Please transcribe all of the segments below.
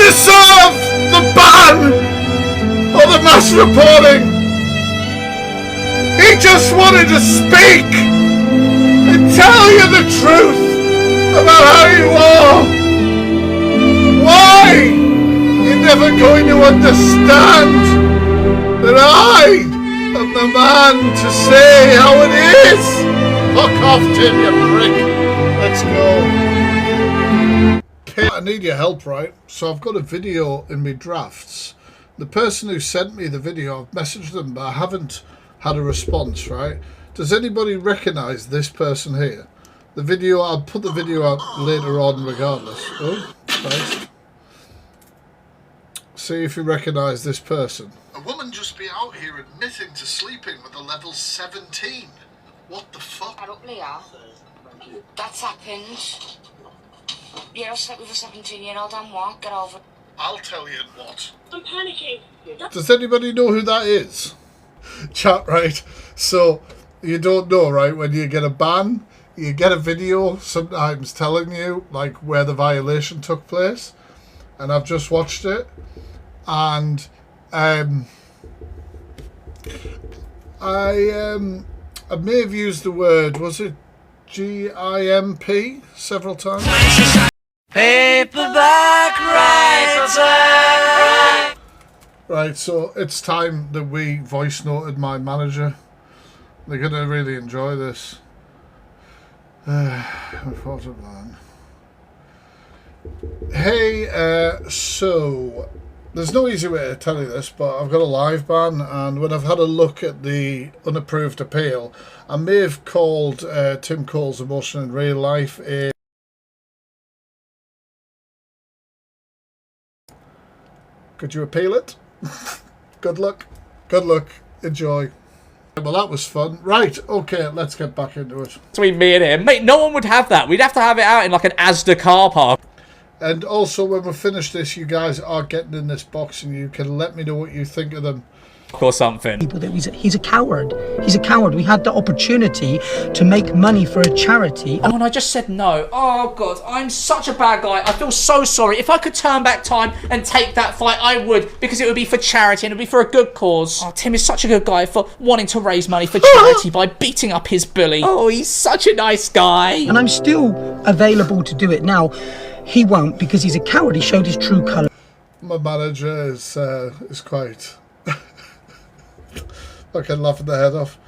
deserve the ban or the mass reporting. He just wanted to speak and tell you the truth about how you are. Why? You're never going to understand that I am the man to say how it is. Fuck off, Tim, you prick. Let's go. I need your help, right? So I've got a video in my drafts. The person who sent me the video, I've messaged them, but I haven't had a response, right? Does anybody recognise this person here? The video, I'll put the video out later on regardless. Oh, Christ. See if you recognise this person. A woman just be out here admitting to sleeping with a level 17. What the fuck? That's happened. Yeah, I slept with a 17-year-old and what? Get over it. I'll tell you what. I'm panicking. Does anybody know who that is? Chat, right? So, you don't know, right? When you get a ban, you get a video sometimes telling you, like, where the violation took place. And I've just watched it. And, I may have used the word, was it GIMP several times? Paperback writer. Right, so it's time that we voice noted my manager. They're going to really enjoy this. Hey, so there's no easy way to tell you this, but I've got a live ban, and when I've had a look at the unapproved appeal, I may have called Tim Cole's emotion in real life a... Could you appeal it? Good luck. Good luck. Enjoy. Well, that was fun. Right, okay, let's get back into it. Between me and him. Mate, no one would have that. We'd have to have it out in like an Asda car park. And also, when we finish this, you guys are getting in this box and you can let me know what you think of them. Or something. People that he's a coward. He's a coward. We had the opportunity to make money for a charity. Oh, and I just said no. Oh, God, I'm such a bad guy. I feel so sorry. If I could turn back time and take that fight, I would, because it would be for charity and it would be for a good cause. Oh, Tim is such a good guy for wanting to raise money for charity by beating up his bully. Oh, he's such a nice guy. And I'm still available to do it now. He won't, because he's a coward. He showed his true colour. My manager is quite... fucking laughing the head off.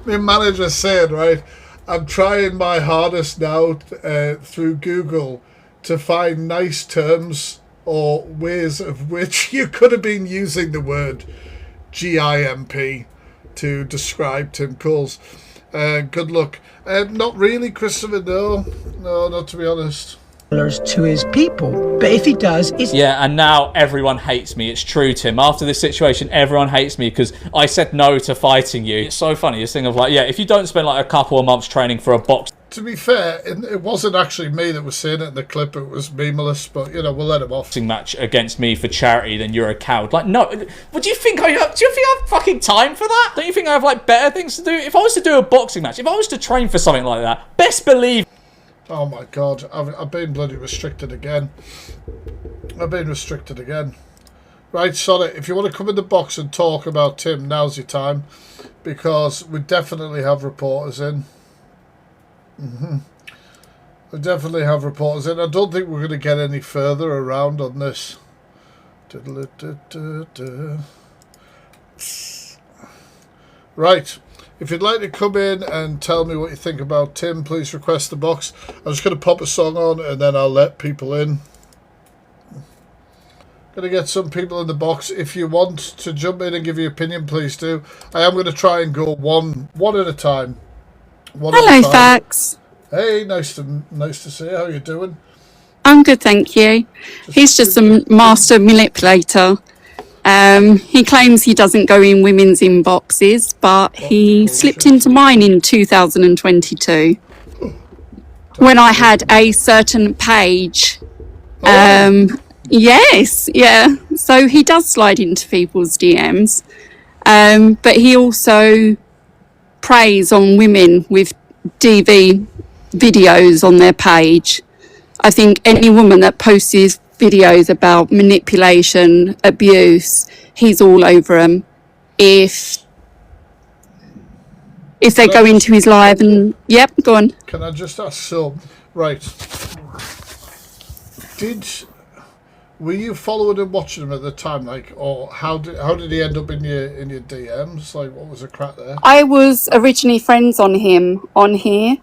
My manager said, right, I'm trying my hardest now through Google to find nice terms or ways of which you could have been using the word GIMP to describe Tim Coles. Good luck. Not really, Christopher, no, not to be honest. To his people, but if he does, it's... Yeah, and now everyone hates me. It's true, Tim. After this situation, everyone hates me because I said no to fighting you. It's so funny, this thing of like, yeah, if you don't spend like a couple of months training for a box... To be fair, it wasn't actually me that was saying it in the clip, it was memeless, but, you know, we'll let him off. ...match against me for charity, then you're a coward. Like, no, what do you think I have? Do you think I have fucking time for that? Don't you think I have, like, better things to do? If I was to do a boxing match, if I was to train for something like that, best believe... Oh my God, I've been bloody restricted again. I've been restricted again. Right, sorry, if you want to come in the box and talk about Tim, now's your time. Because we definitely have reporters in. We definitely have reporters in. I don't think we're going to get any further around on this. Right. If you'd like to come in and tell me what you think about Tim, please request the box. I'm just going to pop a song on and then I'll let people in. Going to get some people in the box. If you want to jump in and give your opinion, please do. I am going to try and go one at a time. Hello, Fax. Hey, nice to see you. How you doing? I'm good, thank you. He's just a master manipulator. He claims he doesn't go in women's inboxes, but he slipped into mine in 2022 when I had a certain page. Yes, yeah. So he does slide into people's DMs, but he also preys on women with DV videos on their page. I think any woman that posts his videos about manipulation, abuse, he's all over them. If they go into his live and go on. Can I just ask? So, right, were you following and watching him at the time, like, or how did he end up in your DMs? Like, what was the crack there? I was originally friends on him on here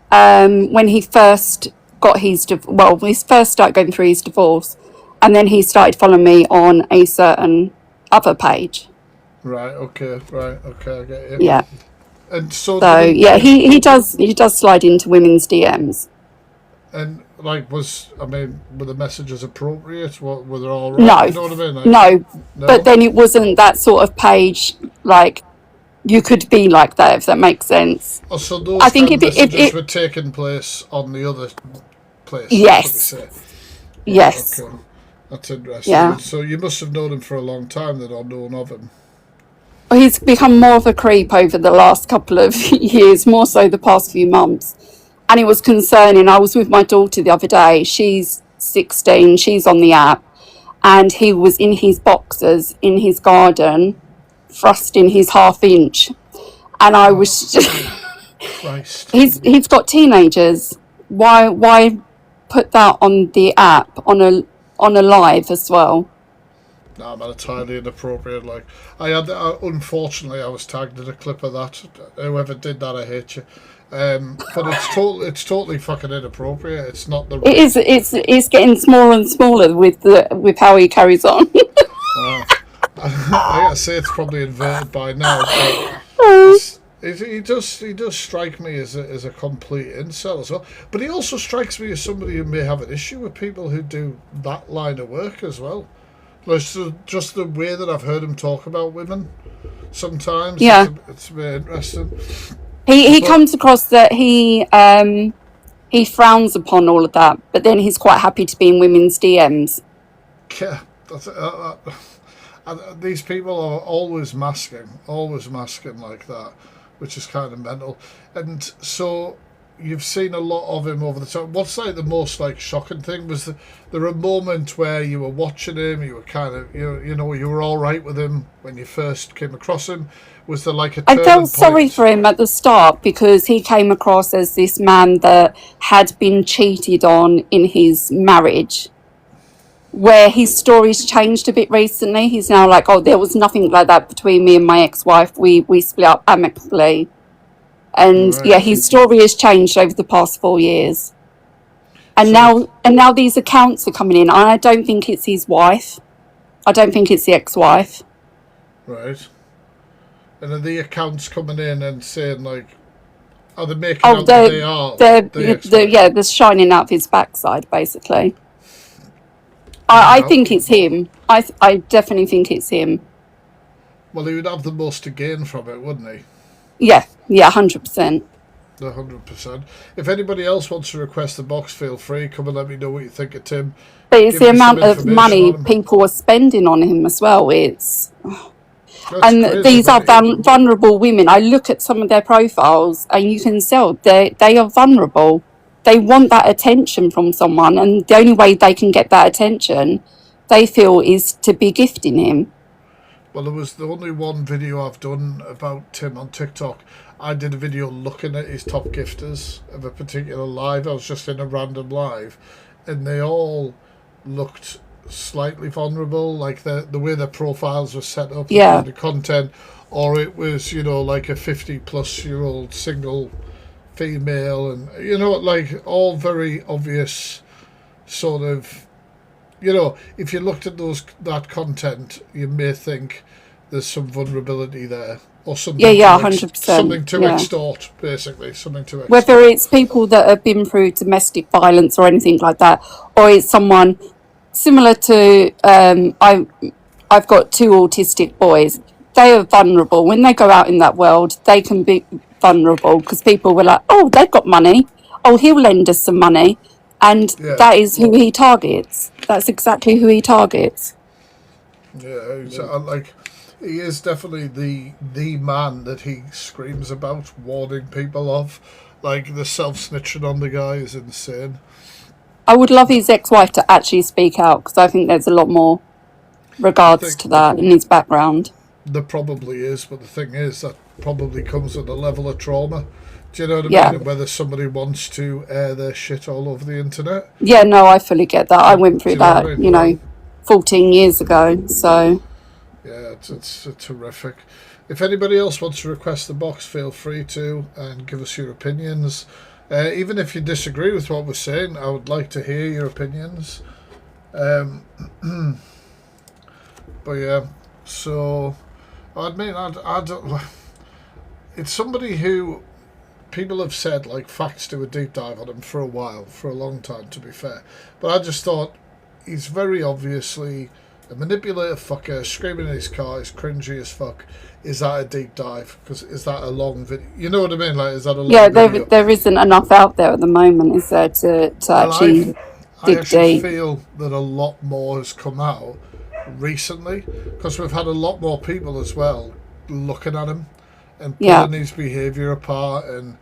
when he first got his he first started going through his divorce, and then he started following me on a certain other page. Right. Okay. I get you. Yeah. And so yeah, he does slide into women's DMs. And like, were the messages appropriate? Were they all right? No, You know what I mean? Like, no, but then it wasn't that sort of page. Like, you could be like that, if that makes sense. Oh, so those I think messages were taking place on the other place. Yes. Yes. Okay. That's interesting. Yeah. So you must have known him for a long time, then, or known of him. He's become more of a creep over the last couple of years, more so the past few months. And it was concerning. I was with my daughter the other day. She's 16. She's on the app. And he was in his boxers in his garden, thrusting his 1/2 inch. And I was just... Christ. He's got teenagers. Why put that on the app, on a live as well? No, man, it's highly inappropriate. Like, unfortunately, I was tagged in a clip of that. Whoever did that, I hate you. But it's totally fucking inappropriate. It's not the. It is. It's getting smaller and smaller with how he carries on. I gotta say, it's probably inverted by now. But he does strike me as a complete incel as well. But he also strikes me as somebody who may have an issue with people who do that line of work as well. Just the way that I've heard him talk about women sometimes. Yeah. It's very interesting. He comes across that he frowns upon all of that, but then he's quite happy to be in women's DMs. Yeah, these people are always masking like that, which is kind of mental. And so you've seen a lot of him over the time. What's like the most like shocking thing was there a moment where you were watching him, you were kind of you were all right with him when you first came across him. Was there like a I turning felt point? sorry for him at the start because he came across as this man that had been cheated on in his marriage, where his story's changed a bit recently. He's now like, oh, there was nothing like that between me and my ex-wife. We split up amicably. And Right. yeah, his story has changed over the past 4 years. And now these accounts are coming in, and I don't think it's his wife. I don't think it's the ex-wife. Right. And are the accounts coming in and saying like, are they making out that they are? They're shining out of his backside, basically. I think it's him. I definitely think it's him. Well, he would have the most to gain from it, wouldn't he? Yeah, 100%. 100%. If anybody else wants to request the box, feel free. Come and let me know what you think of Tim. But it's Give the me some amount of information money on him. people are spending on him as well. That's And crazy, these are but vulnerable women. I look at some of their profiles and you can tell they are vulnerable. They want that attention from someone, and the only way they can get that attention, they feel, is to be gifting him. Well, there was the only one video I've done about Tim on TikTok. I did a video looking at his top gifters of a particular live. I was just in a random live, and they all looked slightly vulnerable, like the way their profiles were set up, Yeah. the content, or it was like a 50-plus-year-old single female, and like all very obvious sort of. If you looked at that content, you may think there's some vulnerability there, or something. Yeah, 100%. Something to yeah. extort, basically, something to extort. Whether it's people that have been through domestic violence or anything like that, or it's someone similar to I've got 2 autistic boys. They are vulnerable when they go out in that world. They can be vulnerable because people were like, "Oh, they've got money. Oh, he'll lend us some money," and Yeah. that is who he targets. That's exactly who he targets. Yeah, he is definitely the man that he screams about, warning people of. Like, the self-snitching on the guy is insane. I would love his ex-wife to actually speak out, because I think there's a lot more regards to that in his background. There probably is, but the thing is that probably comes with a level of trauma. Do you know what I Yeah. mean? Whether somebody wants to air their shit all over the internet. Yeah, no, I fully get that. I went through Do you know that, what I mean? 14 years ago, so... Yeah, it's terrific. If anybody else wants to request the box, feel free to, and give us your opinions. Even if you disagree with what we're saying, I would like to hear your opinions. But yeah, so I admit I don't. It's somebody who people have said, like, Facts do a deep dive on him for a while, for a long time, to be fair. But I just thought he's very obviously a manipulative fucker, screaming in his car, he's cringy as fuck. Is that a deep dive? Because is that a long video? You know what I mean? Like, is that a long video? There isn't enough out there at the moment, is there, to actually I dig actually deep. feel that a lot more has come out recently, because we've had a lot more people as well looking at him and pulling his behaviour apart and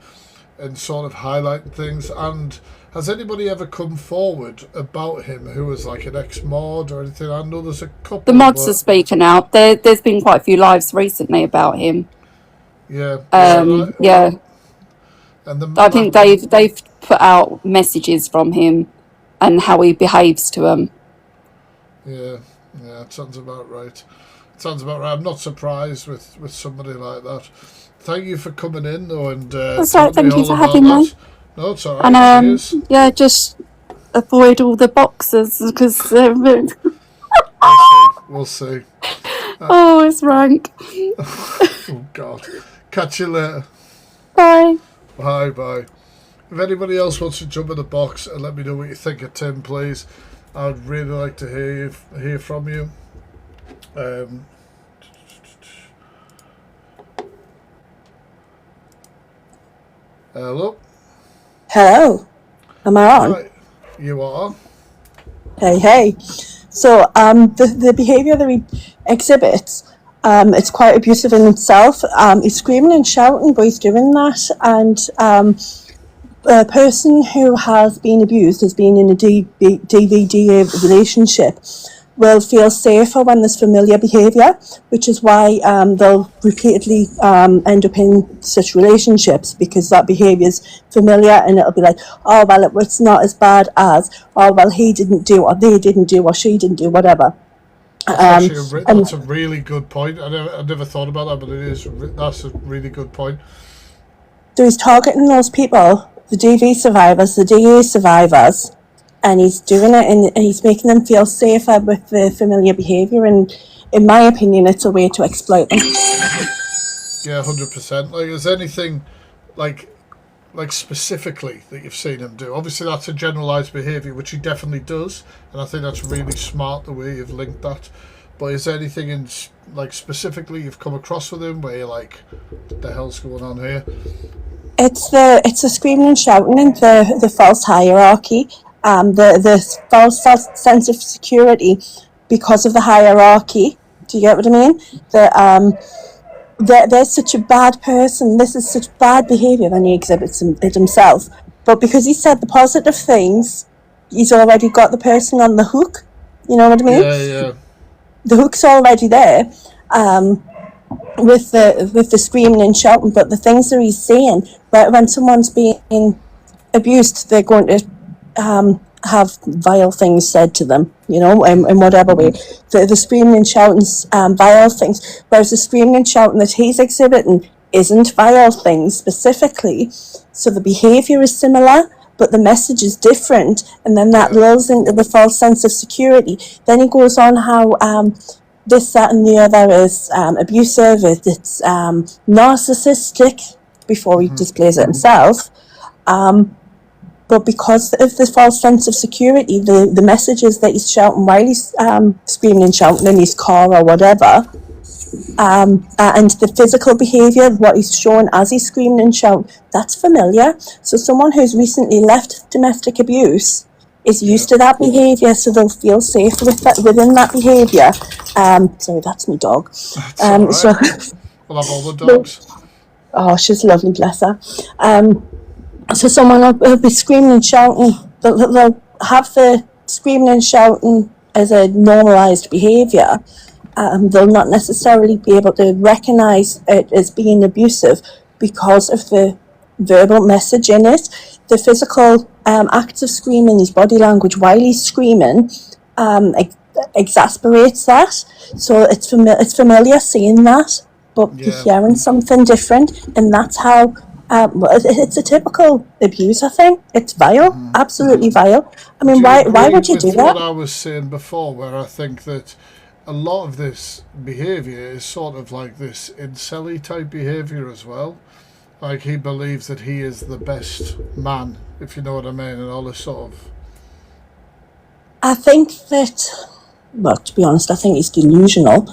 sort of highlighting things. And has anybody ever come forward about him who was like an ex-mod or anything? I know there's a couple. The mods are speaking out. There's been quite a few lives recently about him. Yeah. Yeah. And I think they've put out messages from him and how he behaves to them. Yeah, it sounds about right. I'm not surprised with somebody like that. Thank you for coming in, though, and That's right, thank you for having me. No, it's all right. And yeah, just avoid all the boxes, because we'll see. Oh, it's rank. Oh God. Catch you later. Bye. Bye. If anybody else wants to jump in the box and let me know what you think of Tim, please. I'd really like to hear from you. Hello. Hello, am I on? Hi. You are. Hey. So, the behaviour that he exhibits, it's quite abusive in itself. He's screaming and shouting, but he's doing that, and a person who has been abused, has been in a DVD relationship, will feel safer when there's familiar behaviour, which is why they'll repeatedly end up in such relationships, because that behaviour is familiar, and it'll be like, oh, well, it's not as bad as, oh, well, he didn't do, or they didn't do, or she didn't do, whatever. That's a really good point. I never thought about that, but that's a really good point. So he's targeting those people, the DV survivors, the DA survivors, and he's doing it, and he's making them feel safer with the familiar behaviour, and in my opinion, it's a way to exploit them. Yeah, 100%. Like, is anything like specifically that you've seen him do? Obviously, that's a generalised behaviour, which he definitely does, and I think that's really smart the way you've linked that. But is there anything in specifically you've come across with him where you're like, what the hell's going on here? It's the screaming and shouting, and the false hierarchy, the false sense of security because of the hierarchy. Do you get what I mean? They're such a bad person. This is such bad behaviour, then he exhibits it himself. But because he said the positive things, he's already got the person on the hook. You know what I mean? Yeah. The hook's already there, with the screaming and shouting. But the things that he's saying, when someone's being abused, they're going to have vile things said to them, in whatever way. The screaming and shouting vile things, whereas the screaming and shouting that he's exhibiting isn't vile things specifically. So the behaviour is similar, but the message is different, and then that lulls into the false sense of security. Then he goes on how this, that, and the other is abusive, it's narcissistic, before he displays it himself. But because of the false sense of security, the messages that he's shouting while he's screaming and shouting in his car or whatever, and the physical behaviour, what he's showing as he's screaming and shouting, that's familiar. So someone who's recently left domestic abuse is used to that behaviour, so they'll feel safe within that behaviour. Sorry, that's my dog. Right. So We'll have all the dogs. Oh, she's lovely, bless her. So someone will be screaming and shouting. They'll have the screaming and shouting as a normalised behaviour, they'll not necessarily be able to recognise it as being abusive because of the verbal message in it. The physical acts of screaming, his body language while he's screaming, exasperates that. So it's familiar seeing that, but you're hearing something different, and that's how. It's a typical abuse, I think. It's vile, absolutely vile. I mean, why would you do that? What I was saying before, where I think that a lot of this behaviour is sort of like this incel-y type behaviour as well. Like, he believes that he is the best man, if you know what I mean, and all this sort of... I think that, well, to be honest, I think he's delusional.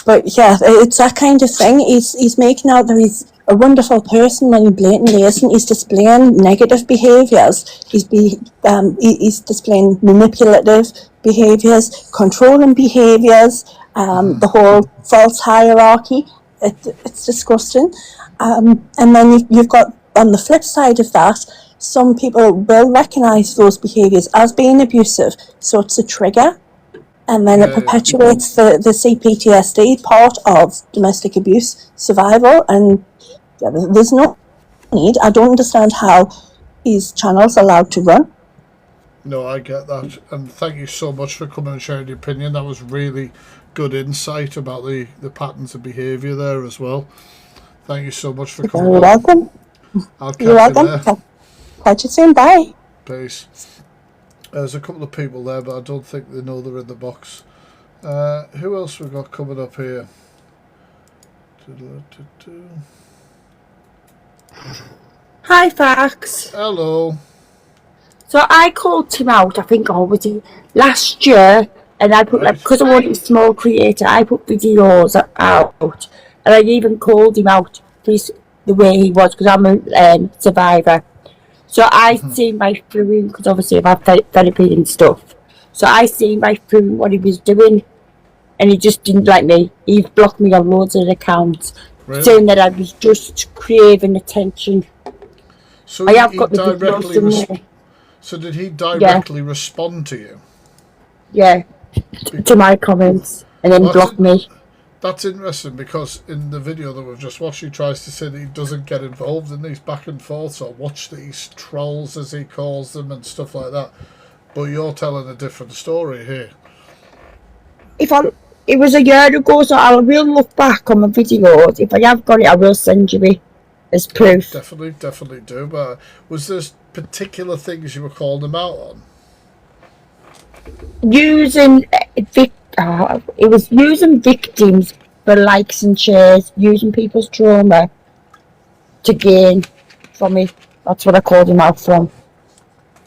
But yeah, it's that kind of thing. He's making out that he's a wonderful person when he blatantly isn't. He's displaying negative behaviours. He's displaying manipulative behaviours, controlling behaviours, the whole false hierarchy. It's disgusting. And then you've got, on the flip side of that, some people will recognise those behaviours as being abusive, so it's a trigger. And then it perpetuates the CPTSD part of domestic abuse survival, and there's no need. I don't understand how his channel's allowed to run. No, I get that, and thank you so much for coming and sharing your opinion. That was really good insight about the patterns of behaviour there as well. Thank you so much for coming. You're welcome. I'll catch You're welcome. you there. Catch you soon. Bye. Peace. There's a couple of people there, but I don't think they know they're in the box. Who else we got coming up here? Hi, Fax. Hello. So I called Tim out, I think, was it last year, and I put, because I wanted a small creator, I put videos out, and I even called him out for the way he was, because I'm a survivor. So I seen right through him, because obviously I've had therapy and stuff. So I seen right through him what he was doing, and he just didn't like me. He blocked me on loads of accounts, saying that I was just craving attention. So I have got the videos somewhere. So did he directly respond to you? Yeah, to my comments, and then block me. That's interesting, because in the video that we've just watched, he tries to say that he doesn't get involved in these back and forths or watch these trolls, as he calls them, and stuff like that. But you're telling a different story here. It was a year ago, so I will look back on my videos. If I have got it, I will send you it as proof. Definitely do. But was there particular things you were calling him out on? Using it was using victims for likes and shares, using people's trauma to gain from it. That's what I called him out from.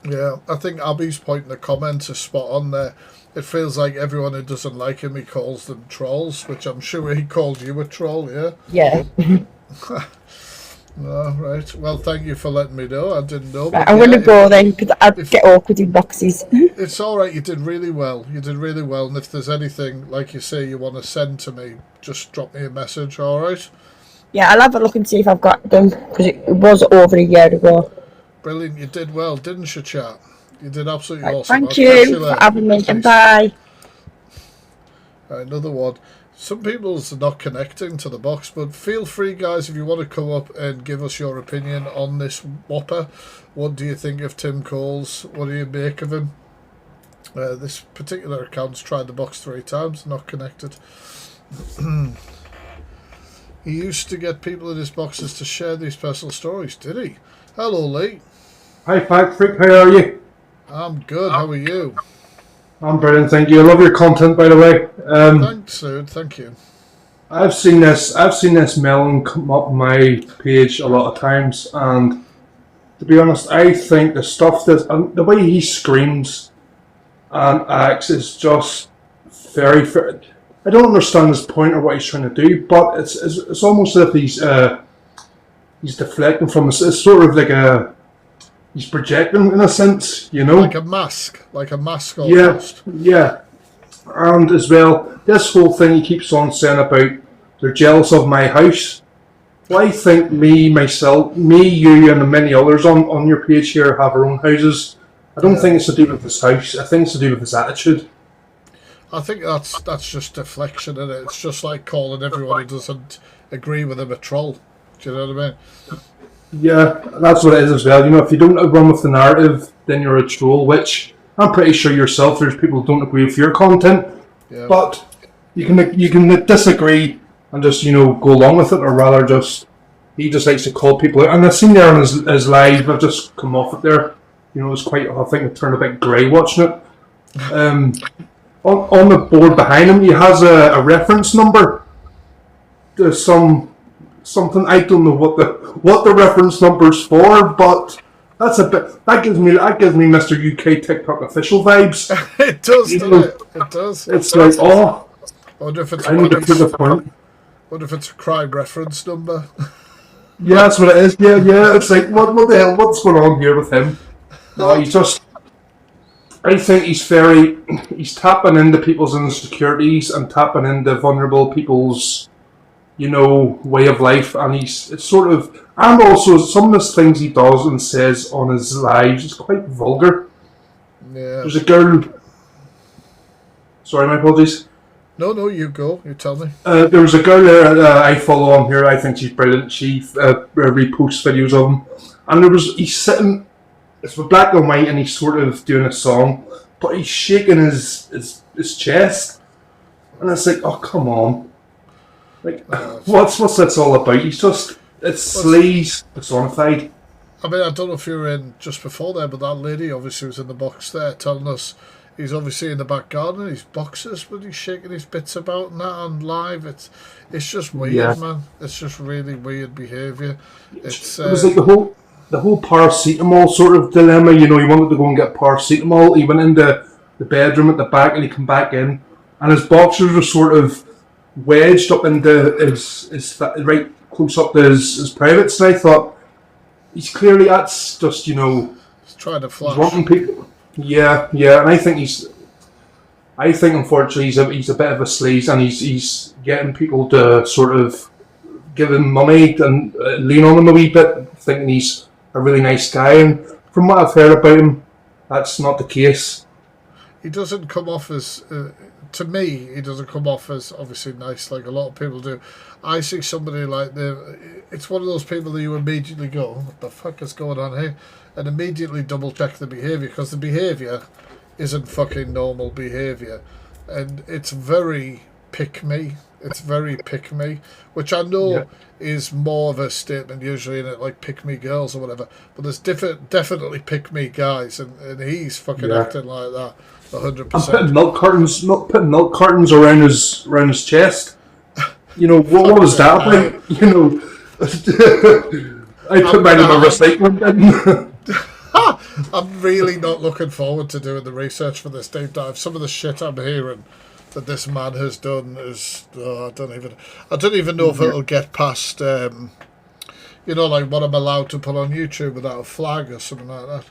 Yeah, I think Abby's point in the comments is spot on there. It feels like everyone who doesn't like him, he calls them trolls, which I'm sure he called you a troll, yeah? Yeah. Oh, right. Well, thank you for letting me know. I didn't know. Right, I'm going to go then, because I'd get awkward in boxes. It's all right. You did really well. You did really well. And if there's anything, like you say, you want to send to me, just drop me a message, all right? Yeah, I'll have a look and see if I've got them, because it was over a year ago. Brilliant. You did well, didn't you, chat? You did absolutely Right, awesome. thank you for having me, and bye. Right, another one. Some people's not connecting to the box, but feel free, guys, if you want to come up and give us your opinion on this whopper. What do you think of Tim Coles? What do you make of him? This particular account's tried the box 3 times, not connected. He used to get people in his boxes to share these personal stories, did he? Hello, Lee. Hi, TheFactFreak, how are you? I'm good, how are you? I'm brilliant, thank you. I love your content, by the way. Thanks, dude. Thank you. I've seen this melon come up my page a lot of times, and to be honest, I think the stuff that the way he screams and acts is just very. I don't understand his point or what he's trying to do, but it's almost as if he's deflecting from us. It's sort of like he's projecting in a sense, you know? Like a mask almost. Yeah. And as well, this whole thing he keeps on saying about they're jealous of my house. Well, I think me, you and many others on your page here have our own houses. I don't think it's to do with his house. I think it's to do with his attitude. I think that's just deflection, isn't it? It's just like calling everyone who doesn't agree with him a troll. Do you know what I mean? Yeah, that's what it is as well. You know, if you don't run with the narrative, then you're a troll, which I'm pretty sure yourself, there's people who don't agree with your content. Yeah. But you can disagree and just, you know, go along with it, or rather just, he just likes to call people out. And I've seen there on his live, I've just come off it there. You know, it's quite, I think it turned a bit grey watching it. On the board behind him, he has a reference number. There's something, I don't know what the reference number's for, but that's a bit, that gives me Mr. UK TikTok official vibes. It does, doesn't it? It does. It's like, oh, I wonder if it's I need to prove a point. wonder if it's a crime reference number. Yeah, that's what it is. Yeah. It's like, what the hell? What's going on here with him? No, he's just. I think he's tapping into people's insecurities and tapping into vulnerable people's, you know, way of life, and it's sort of, and also some of the things he does and says on his lives is quite vulgar. Yeah. There's a girl. Sorry, my apologies. No, you go. You tell me. There was a girl there I follow on here. I think she's brilliant. She reposts videos of him, and he's sitting. It's with black and white, and he's sort of doing a song, but he's shaking his chest, and it's like, oh come on, like what's this all about? It's sleaze personified. I mean, I don't know if you were in just before there, but that lady obviously was in the box there telling us he's obviously in the back garden in his boxes, but he's shaking his bits about and that on live. It's just weird, man. It's just really weird behaviour. It was like the whole paracetamol sort of dilemma. You know, he wanted to go and get paracetamol. He went into the bedroom at the back, and he came back in, and his boxers were sort of wedged up into his right close up to his privates. And I thought, he's clearly, that's just, you know, he's trying to flash. He's wanting people. Yeah, and I think unfortunately he's a bit of a sleaze, and he's getting people to sort of give him money and lean on him a wee bit, thinking he's a really nice guy. And from what I've heard about him, that's not the case. He doesn't come off as, to me, he doesn't come off as obviously nice like a lot of people do. I see somebody like it's one of those people that you immediately go, what the fuck is going on here? And immediately double check the behaviour, because the behaviour isn't fucking normal behaviour. And it's very pick me. It's very pick me, which I know is more of a statement usually in it, like pick me girls or whatever. But there's definitely pick me guys, and he's fucking acting like that 100%. I'm putting milk cartons around his chest. You know, what was that about? You know, I put mine in my recycling bin. I'm really not looking forward to doing the research for this deep dive. Some of the shit I'm hearing that this man has done is, I don't even know if it'll get past, you know, like what I'm allowed to put on YouTube without a flag or something like that.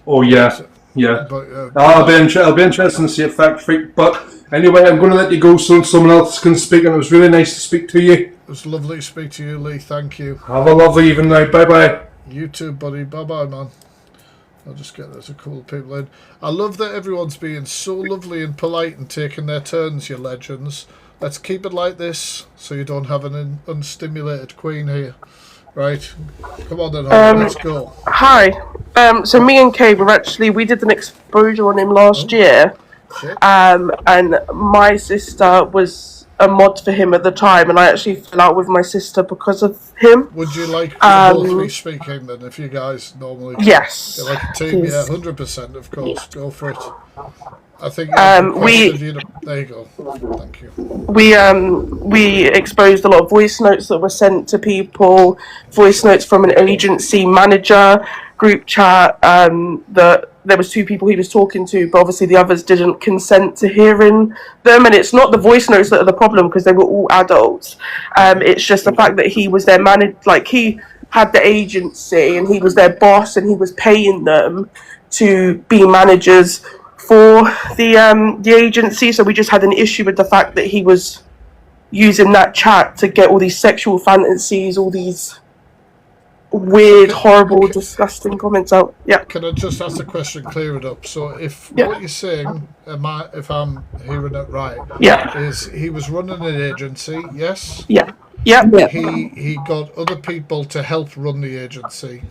Oh yeah. But, I'll be interested to see a fact freak. But anyway, I'm going to let you go so someone else can speak. And it was really nice to speak to you. It was lovely to speak to you, Lee. Thank you. Have a lovely evening now. Bye bye. You too, buddy. Bye bye, man. I'll just get there's a couple of people in. I love that everyone's being so lovely and polite and taking their turns, you legends. Let's keep it like this so you don't have an unstimulated queen here. Right? Come on then, let's go. Hi. So me and Kay we did an exposure on him last year. Shit. And my sister was a mod for him at the time, and I actually fell out with my sister because of him. Would you like to both be speaking then, if you guys normally... Yes. You're like a team, yeah, 100%, of course. Go for it. I think there you go. Thank you. We exposed a lot of voice notes that were sent to people, voice notes from an agency manager, group chat, that there was 2 people he was talking to, but obviously the others didn't consent to hearing them. And it's not the voice notes that are the problem, because they were all adults. It's just the fact that he was their manager, like he had the agency and he was their boss, and he was paying them to be managers for the agency. So we just had an issue with the fact that he was using that chat to get all these sexual fantasies, all these weird, horrible, disgusting comments out. Yeah. Can I just ask a question, clear it up? So if Yeah. what you're saying, if I'm hearing it right, Yeah. is he was running an agency, yes? Yeah. Yeah. Yeah. He got other people to help run the agency.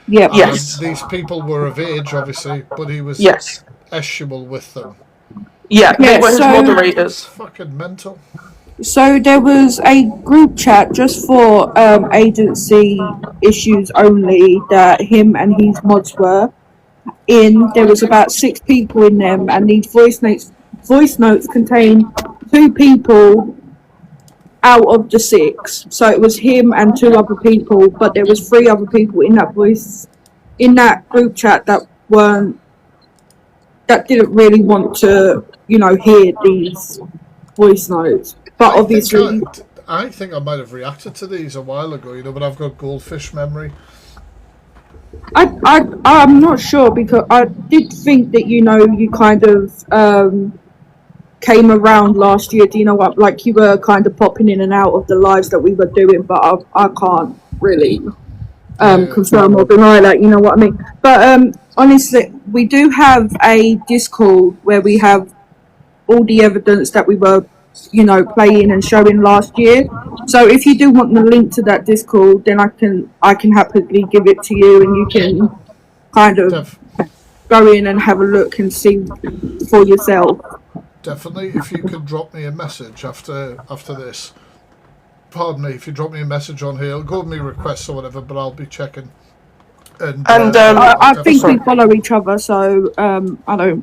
Yeah. And Yes. these people were of age, obviously, but he was Yes. eschewable with them. Yeah. They Yeah, were his so- moderators. Fucking mental. So there was a group chat just for agency issues only that him and his mods were in. There was about 6 people in them, and these voice notes contain 2 people out of the 6. So it was him and 2 other people, but there was 3 other people in that group chat that didn't really want to, hear these voice notes. But obviously, I think I might have reacted to these a while ago, but I've got goldfish memory. I'm not sure, because I did think that you kind of came around last year. Do you know what? Like, you were kind of popping in and out of the lives that we were doing, but I can't really confirm or deny that. You know what I mean? But honestly, we do have a Discord where we have all the evidence that we were playing and showing last year. So if you do want the link to that Discord, then I can happily give it to you, and you can kind of go in and have a look and see for yourself. Definitely, if you could drop me a message after this. Pardon me, if you drop me a message on here, it'll go with me requests or whatever, but I'll be checking. And I think we follow each other, so I don't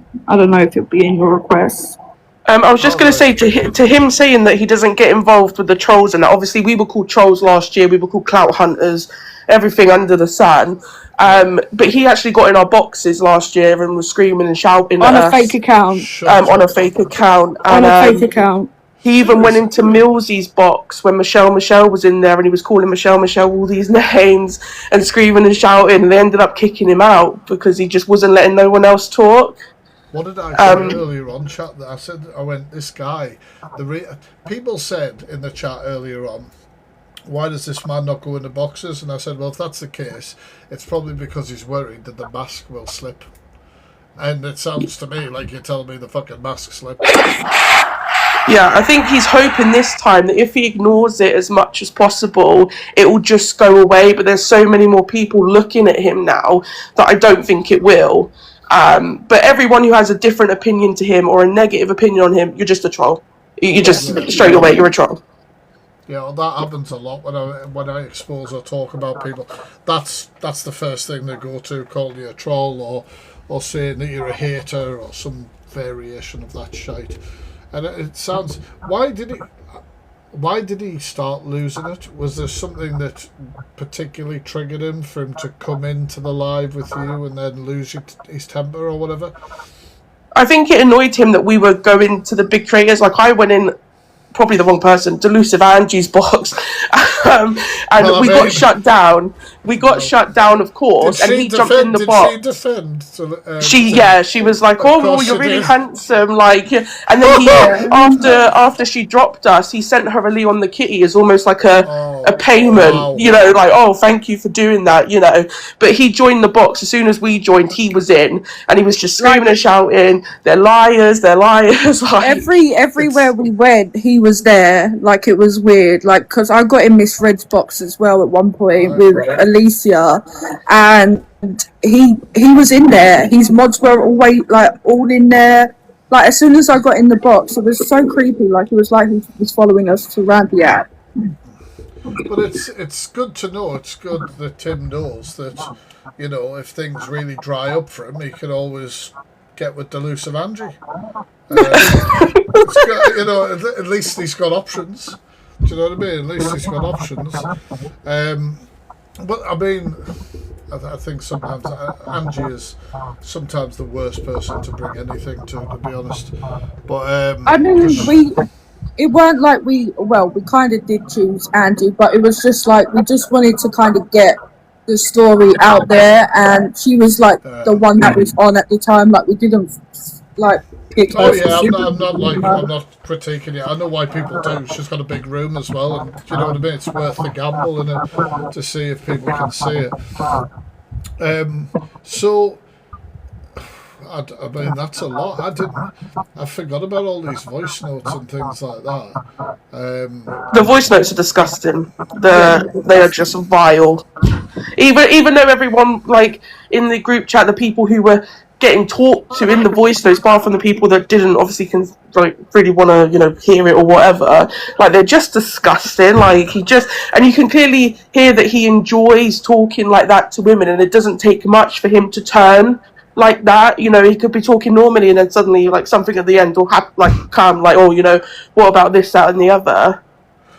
know if it'll be in your requests. I was just going to say to him saying that he doesn't get involved with the trolls, and that obviously we were called trolls last year, we were called clout hunters, everything under the sun. But he actually got in our boxes last year and was screaming and shouting on at a us. fake account. On a fake account. On a fake account. He even went into Millsy's box when Michelle was in there, and he was calling Michelle all these names and screaming and shouting, and they ended up kicking him out because he just wasn't letting no one else talk. What did I say earlier on, chat? That I went, this guy. People said in the chat earlier on, why does this man not go into boxes? And I said, well, if that's the case, it's probably because he's worried that the mask will slip. And it sounds to me like you're telling me the fucking mask slipped. Yeah, I think he's hoping this time that if he ignores it as much as possible, it will just go away. But there's so many more people looking at him now that I don't think it will. But everyone who has a different opinion to him or a negative opinion on him, you're just a troll. You just straight away, you're a troll. Yeah, well, that happens a lot when I expose or talk about people. That's the first thing they go to, calling you a troll or saying that you're a hater or some variation of that shite. And it sounds. Why did he start losing it? Was there something that particularly triggered him for him to come into the live with you and then lose his temper or whatever? I think it annoyed him that we were going to the big creators. Like, I went in, probably the wrong person, Delusive Angie's box, and we got shut down. We got shut down, of course, and he jumped in the box. Did she defend? She was like, "Oh, you're really handsome," like, and then he, after she dropped us, he sent her a Leon the Kitty as almost like a payment, like, "Oh, thank you for doing that," But he joined the box as soon as we joined. He was in, and he was just screaming and shouting, "They're liars! They're liars!" Like, everywhere we went, he was there. Like, it was weird. Like, because I got in Miss Red's box as well at one point with Alicia, and he was in there. His mods were always like all in there. Like, as soon as I got in the box, it was so creepy. Like, it was like he was following us around the app. But it's good to know. It's good that Tim knows that, if things really dry up for him, he can always get with Delusive Angie. At least he's got options. Do you know what I mean? At least he's got options. But I mean, I think sometimes Angie is sometimes the worst person to bring anything to be honest. But I mean, it weren't like we kind of did choose Angie, but it was just like we just wanted to kind of get the story out there, and she was like the one that was on at the time. Like, we didn't pick Oh her yeah, I'm specifically. not critiquing it. I know why people do. She's got a big room as well, and you know what I mean. It's worth the gamble in it to see if people can see it. So, I mean, that's a lot. I forgot about all these voice notes and things like that. The voice notes are disgusting. They are just vile. Even though everyone, like, in the group chat, the people who were getting talked to in the voice notes, apart from the people that didn't obviously really want to, you know, hear it or whatever, like, they're just disgusting. Like, and you can clearly hear that he enjoys talking like that to women, and it doesn't take much for him to turn like that. You know, he could be talking normally, and then suddenly, like, something at the end will come, like, oh, you know, what about this, that, and the other.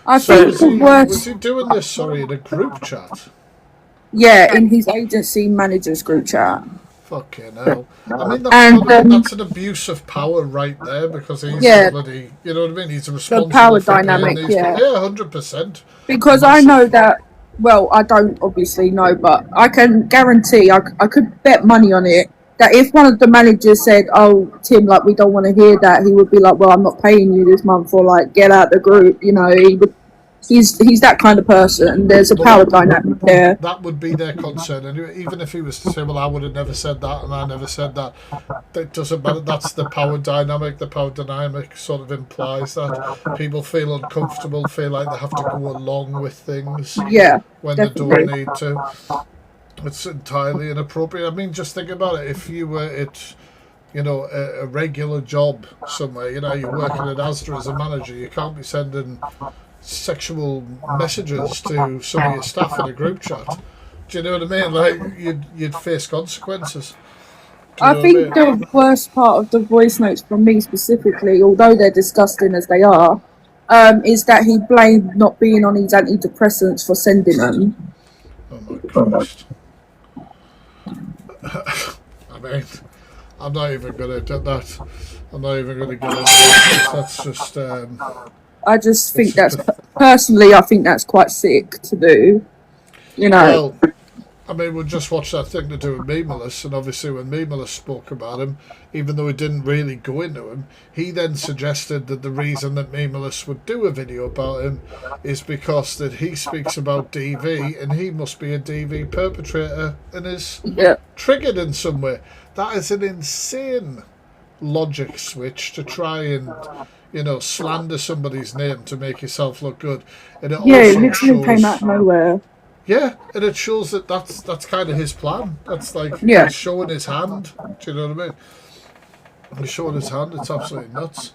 I So think the worst. was he doing this? Sorry, in a group chat. Yeah, in his agency managers group chat. Fucking hell. I mean, that's an abuse of power right there, because he's bloody, you know what I mean? He's responsible the power for dynamic, these, yeah. 100%. Because I know that, well, I don't obviously know, but I can guarantee, I could bet money on it, that if one of the managers said, oh, Tim, like, we don't want to hear that, he would be like, well, I'm not paying you this month, or like, get out the group, you know, he's that kind of person. There's a power dynamic there. That would be their concern anyway. Even if he was to say, well, I would have never said that and I never said that, that doesn't matter. That's the power dynamic. The power dynamic sort of implies that people feel uncomfortable, feel like they have to go along with things when they don't need to. It's entirely inappropriate. I mean, just think about it. If you were at, you know, a regular job somewhere, you know, you're working at Asda as a manager, you can't be sending sexual messages to some of your staff in a group chat. Do you know what I mean? Like, you'd face consequences. I think the worst part of the voice notes from me specifically, although they're disgusting as they are, is that he blamed not being on his antidepressants for sending them. Oh my Christ. I mean, I'm not even going to do that. I'm not even going to get into that. That's just... I just think personally, I think that's quite sick to do. You know. Well, I mean, we'll just watch that thing to do with Memeless, and obviously when Memeless spoke about him, even though he didn't really go into him, he then suggested that the reason that Memeless would do a video about him is because that he speaks about DV, and he must be a DV perpetrator and is triggered in some way. That is an insane logic switch to try and, you know, slander somebody's name to make yourself look good. And it it literally came out of nowhere. Yeah, and it shows that that's kind of his plan. That's like he's showing his hand. Do you know what I mean? He's showing his hand. It's absolutely nuts.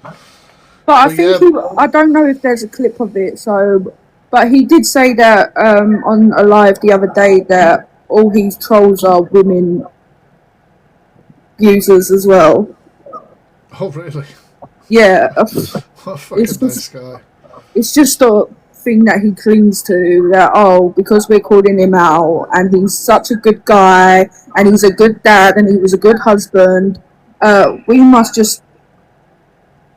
But I think I don't know if there's a clip of it. But he did say that on a live the other day that all his trolls are women users as well. Oh really? Yeah. What a fucking nice guy. It's just a thing that he clings to, that because we're calling him out and he's such a good guy and he's a good dad and he was a good husband, we must just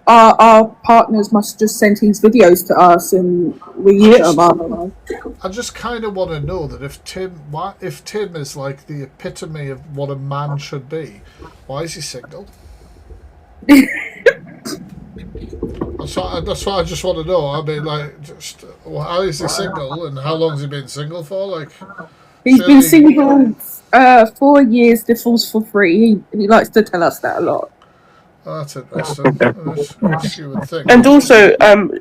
our partners must just send his videos to us and we hit them up. I just kind of want to know that if Tim is like the epitome of what a man should be, why is he single? That's what I just want to know. I mean, like, just how is he single and how long has he been single for? Like, he's been single 4 years. Divorced for free. He likes to tell us that a lot. Oh, that's interesting. You would think. And also,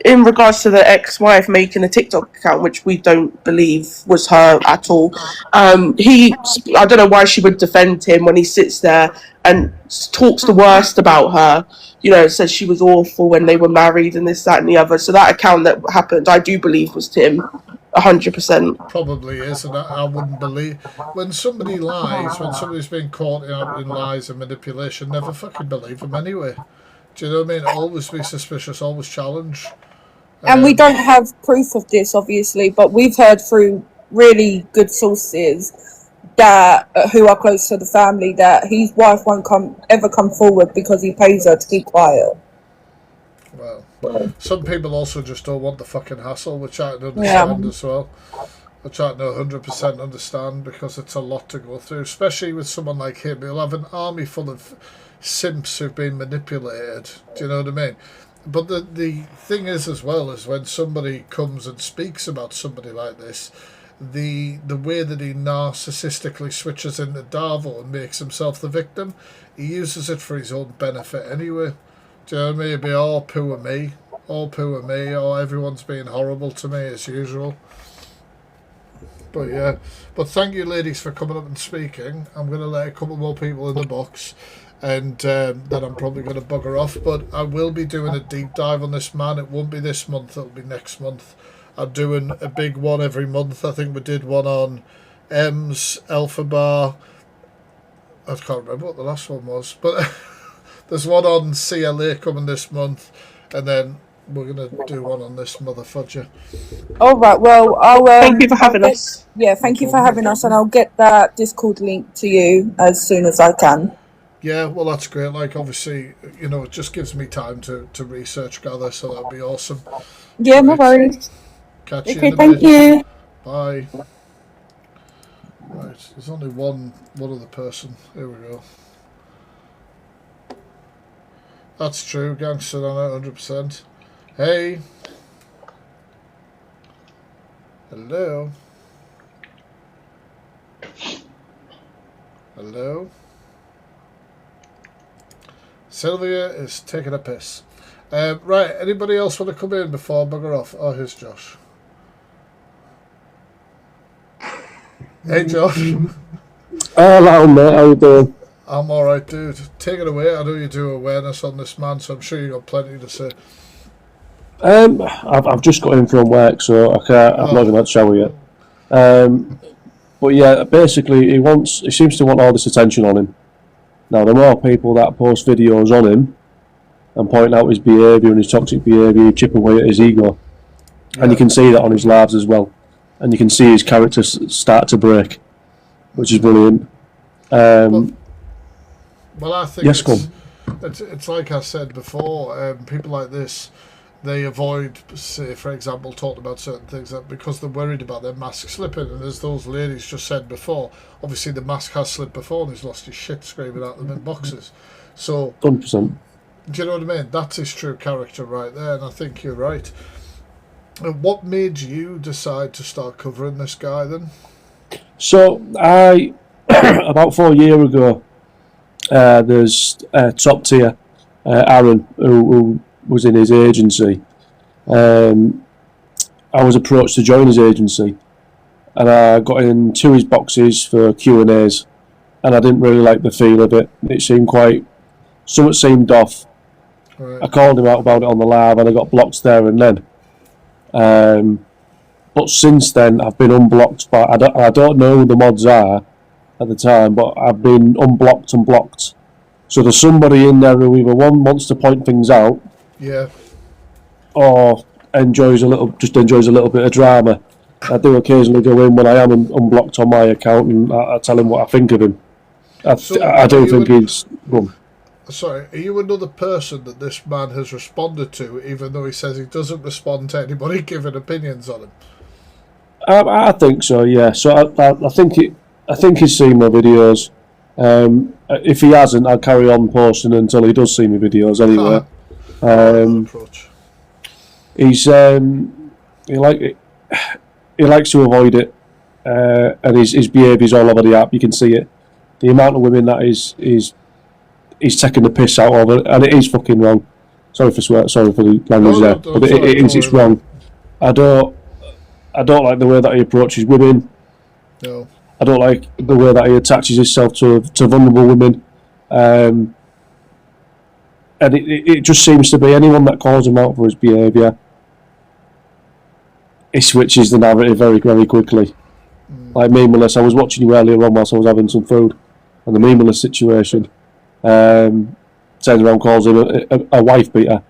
in regards to the ex-wife making a TikTok account, which we don't believe was her at all, I don't know why she would defend him when he sits there and talks the worst about her. You know, says she was awful when they were married and this, that, and the other. So that account that happened, I do believe was Tim, 100%. Probably is, and I wouldn't believe when somebody lies, when somebody's been caught in lies and manipulation. Never fucking believe them anyway. Do you know what I mean? Always be suspicious, always challenge. And we don't have proof of this, obviously, but we've heard through really good sources that who are close to the family that his wife won't ever come forward because he pays her to keep quiet. Well, some people also just don't want the fucking hassle, which I can understand as well. which I don't 100% understand, because it's a lot to go through, especially with someone like him. He'll have an army full of simps who've been manipulated. Do you know what I mean? But the thing is, as well, is when somebody comes and speaks about somebody like this, the way that he narcissistically switches into Darvo and makes himself the victim, he uses it for his own benefit anyway. Do you know what I mean? It'd be all poor me, or everyone's being horrible to me as usual. But yeah, but thank you, ladies, for coming up and speaking. I'm going to let a couple more people in the box, and then I'm probably going to bugger off. But I will be doing a deep dive on this man. It won't be this month, it'll be next month. I'm doing a big one every month. I think we did one on M's, Alpha Bar. I can't remember what the last one was, but there's one on CLA coming this month, and then we're going to do one on this mother fudger. All right, well, I'll... Thank you for having us. Yeah, thank you for having us, and I'll get that Discord link to you as soon as I can. Yeah, well, that's great. Like, obviously, you know, it just gives me time to research gather, so that'll be awesome. Yeah, no worries. Catch you Okay, in a thank bit. you. Bye. Right, there's only one other person. Here we go. That's true, gangster on it, 100%. Hey. Hello. Hello. Sylvia is taking a piss. Right, anybody else want to come in before I bugger off? Oh, here's Josh. Hey, Josh. Hello, mate. How you doing? I'm alright, dude. Take it away. I know you do awareness on this man, so I'm sure you've got plenty to say. I've just got in from work, so I can't. I've not even had a shower yet. But yeah, basically, he seems to want all this attention on him. Now, the more people that post videos on him and point out his behaviour and his toxic behaviour, chip away at his ego, and you can see that on his lives as well. And you can see his character start to break, which is brilliant. Well, I think yes, it's like I said before, people like this, they avoid, say, for example, talking about certain things that because they're worried about their mask slipping. And as those ladies just said before, obviously the mask has slipped before and he's lost his shit screaming at them in boxes. So, 100%. Do you know what I mean? That's his true character right there, and I think you're right. What made you decide to start covering this guy then? So I, about 4 years ago, there's a top tier, Aaron, who was in his agency. I was approached to join his agency, and I got into his boxes for Q&As, and I didn't really like the feel of it. It seemed something seemed off. Right. I called him out about it on the live, and I got blocked there and then. But since then, I've been unblocked by. I don't know who the mods are at the time, but I've been unblocked and blocked. So there's somebody in there who either one wants to point things out, yeah, or enjoys a little bit of drama. I do occasionally go in when I am unblocked on my account, and I tell him what I think of him. I do think he's. Sorry, are you another person that this man has responded to, even though he says he doesn't respond to anybody giving opinions on him? I think so, yeah. So I think he's seen my videos. If he hasn't, I'll carry on posting until he does see my videos anyway. He likes to avoid it, and his behaviour's all over the app. You can see it. The amount of women that he's taking the piss out of it, and it is fucking wrong. Sorry for the language there, but it's wrong. I don't like the way that he approaches women. No. I don't like the way that he attaches himself to vulnerable women. And it just seems to be anyone that calls him out for his behaviour, he switches the narrative very, very quickly. Like Memeless, I was watching you earlier on whilst I was having some food, and the Memeless situation, turns around, calls him a wife beater,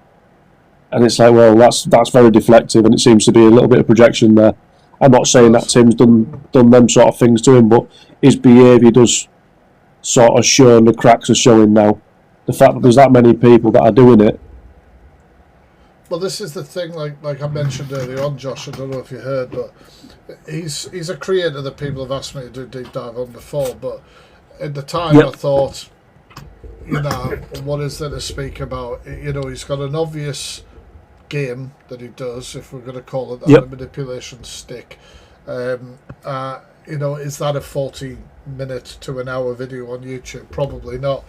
and it's like, well, that's very deflective, and it seems to be a little bit of projection there. I'm not saying that Tim's done them sort of things to him, but his behaviour does sort of show, and the cracks are showing now. The fact that there's that many people that are doing it, Well, this is the thing, like I mentioned earlier on, Josh, I don't know if you heard, but he's a creator that people have asked me to do a deep dive on before, but at the time I thought, you know, what is there to speak about? You know, he's got an obvious game that he does, if we're going to call it that, a manipulation stick. You know, is that a 40-minute to an hour video on YouTube? Probably not.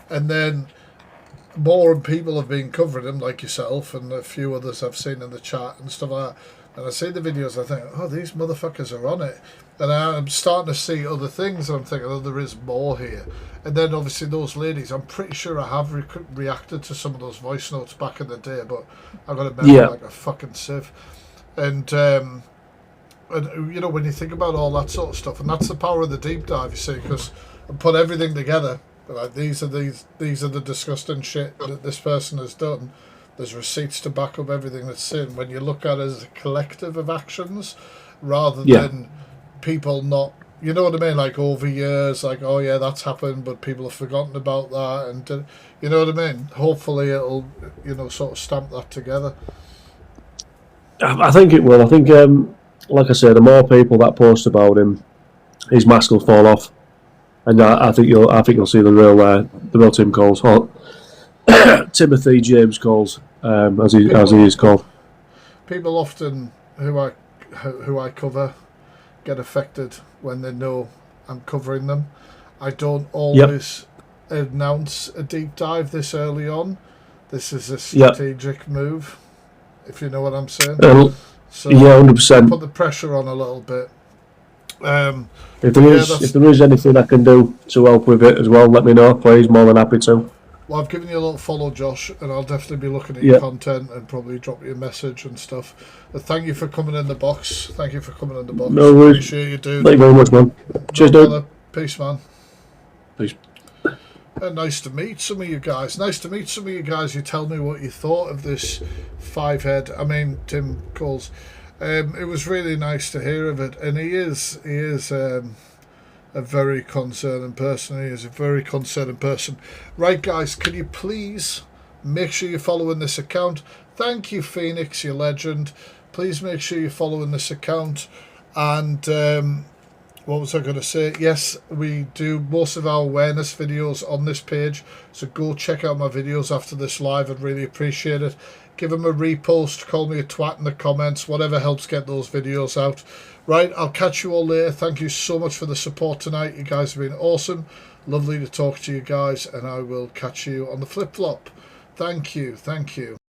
And then more people have been covering him, like yourself and a few others I've seen in the chat and stuff like that. And I see the videos, I think, oh, these motherfuckers are on it. And I'm starting to see other things, and I'm thinking, oh, there is more here. And then obviously those ladies, I'm pretty sure I have reacted to some of those voice notes back in the day, but I've got to remember like a fucking sieve. And you know, when you think about all that sort of stuff, and that's the power of the deep dive, you see, because I put everything together. Like, these are the disgusting shit that this person has done. There's receipts to back up everything that's in. When you look at it as a collective of actions, rather than people not, you know what I mean, like over years, like, oh yeah, that's happened, but people have forgotten about that, and you know what I mean. Hopefully, it'll, you know, sort of stamp that together. I think it will. I think, like I said, the more people that post about him, his mask will fall off, and I think you'll see the real Tim Coles, or Timothy James Coles, as he is called. People often who I cover get affected when they know I'm covering them. I don't always announce a deep dive this early on. This is a strategic move, if you know what I'm saying. So 100%. Put the pressure on a little bit. If there is anything I can do to help with it as well, let me know, please. More than happy to. Well, I've given you a little follow, Josh, and I'll definitely be looking at your content and probably drop you a message and stuff. But thank you for coming in the box. Thank you for coming in the box. No worries. Appreciate you, dude. Thank you very much, man. Cheers, dude. Peace, man. Peace. Nice to meet some of you guys. Nice to meet some of you guys who tell me what you thought of this Tim Coles. It was really nice to hear of it, and he is a very concerning person. He is a very concerning person. Right, guys, can you please make sure you're following this account? Thank you, Phoenix, you legend. Please make sure you're following this account. And what was I going to say? Yes, we do most of our awareness videos on this page, so go check out my videos after this live. I'd really appreciate it. Give them a repost, call me a twat in the comments, whatever helps get those videos out. Right, I'll catch you all later. Thank you so much for the support tonight. You guys have been awesome. Lovely to talk to you guys, and I will catch you on the flip-flop. Thank you. Thank you.